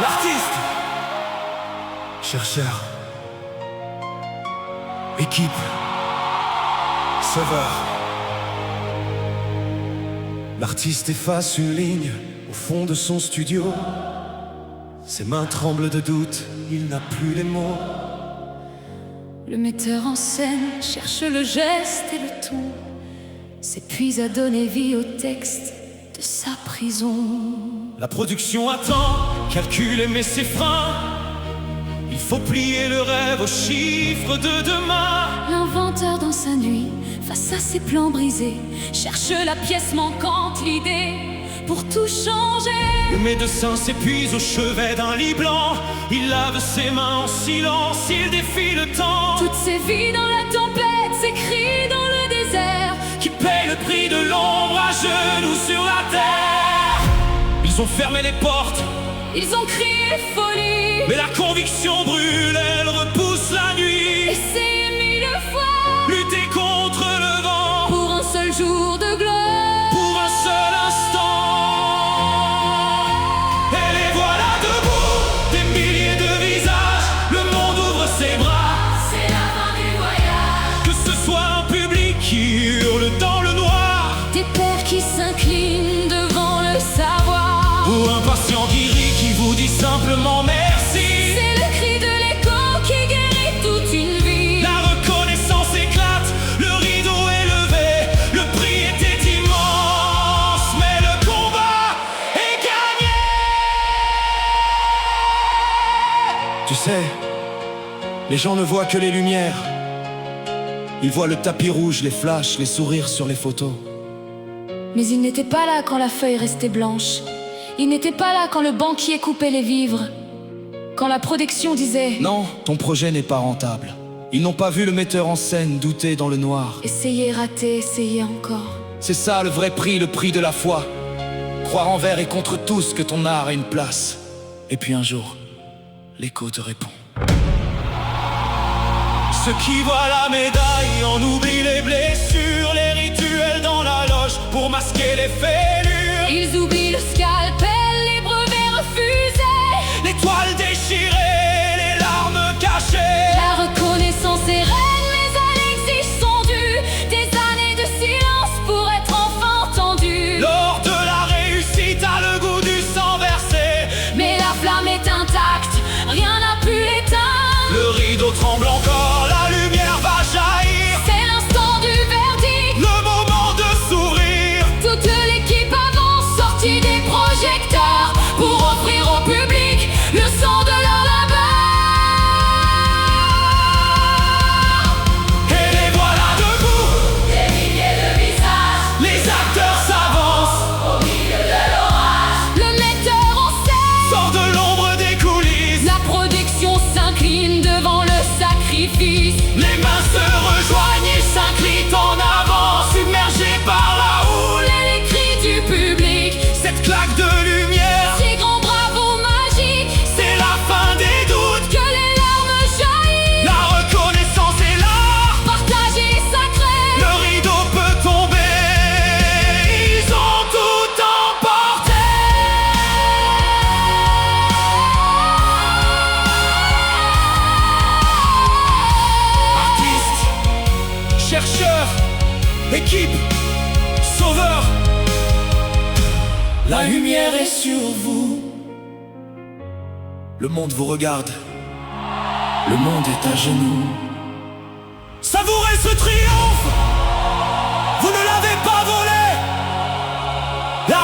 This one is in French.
L'artiste, chercheur, équipe, sauveur. L'artiste efface une ligne au fond de son studio. Ses mains tremblent de doute, il n'a plus les mots. Le metteur en scène cherche le geste et le ton, s'épuise à donner vie au texte de sa prison. La production attend, calcule et met ses freins. Il faut plier le rêve aux chiffres de demain. L'inventeur dans sa nuit, face à ses plans brisés, cherche la pièce manquante, l'idée pour tout changer. Le médecin s'épuise au chevet d'un lit blanc. Il lave ses mains en silence, il défie le temps. Toutes ces vies dans la tempête, ces cris dans le désert, Qui paye le prix de l'ombre à genoux sur la terre. Ils ont fermé les portes, ils ont crié folie, mais la conviction brûle, elle repousse la nuit. essayé mille fois, Lutter contre le vent, pour un seul jour de gloire. pour un seul instant. Et les voilà debout, des milliers de visages. Le monde ouvre ses bras, C'est la fin du voyage. que ce soit un public qui hurle dans le noir, Des pères qui s'inclinent devant le savoir, ou un patient guéri qui vous dit simplement merci. c'est le cri de l'écho qui guérit toute une vie. La reconnaissance éclate, le rideau est levé. Le prix était immense, mais le combat est gagné. Tu sais, les gens ne voient que les lumières. Ils voient le tapis rouge, les flashs, les sourires sur les photos. Mais il n'était pas là quand la feuille restait blanche. Il n'était pas là quand le banquier coupait les vivres. Quand la production disait Non, ton projet n'est pas rentable. Ils n'ont pas vu le metteur en scène douter dans le noir. essayez, rater, essayez encore. C'est ça le vrai prix, le prix de la foi. Croire envers et contre tous que ton art a une place. Et puis un jour, l'écho te répond. Ceux qui voient la médaille en oublient les blessures, les rituels dans la loge pour masquer les fêlures. Ils oublient le scalpel, les brevets refusés, L'étoile déchirée, les larmes cachées. la reconnaissance est reine, les Alexis sont dus, des années de silence pour être enfin entendus. Lors de la réussite a le goût du sang versé. Mais la flamme est intacte, rien n'a pu l'éteindre. Le rideau tremble encore, la lumière va jaillir. C'est l'instant du verdict, Le moment de sourire. toute l'équipe avance, sortie des projecteurs, pour offrir au public le sang de leur labeur. Et les voilà debout, Des milliers de visages, les acteurs s'avancent, au milieu de l'orage. Le metteur en scène, sort de l'ombre des coulisses. la production s'incline devant le sacrifice. Les mains se rejoignent, ils s'inclinent en avant, submergés par la houle. Et les cris du public, Cette claque de lumière, ces grands bravos magiques, c'est la fin des doutes. que les larmes jaillissent. La reconnaissance est là, Partagé et sacré, le rideau peut tomber. Ils ont tout emporté. Artistes, chercheurs, équipe, sauveur. La lumière est sur vous. Le monde vous regarde. Le monde est à genoux. Savourez ce triomphe. Vous ne l'avez pas volé. La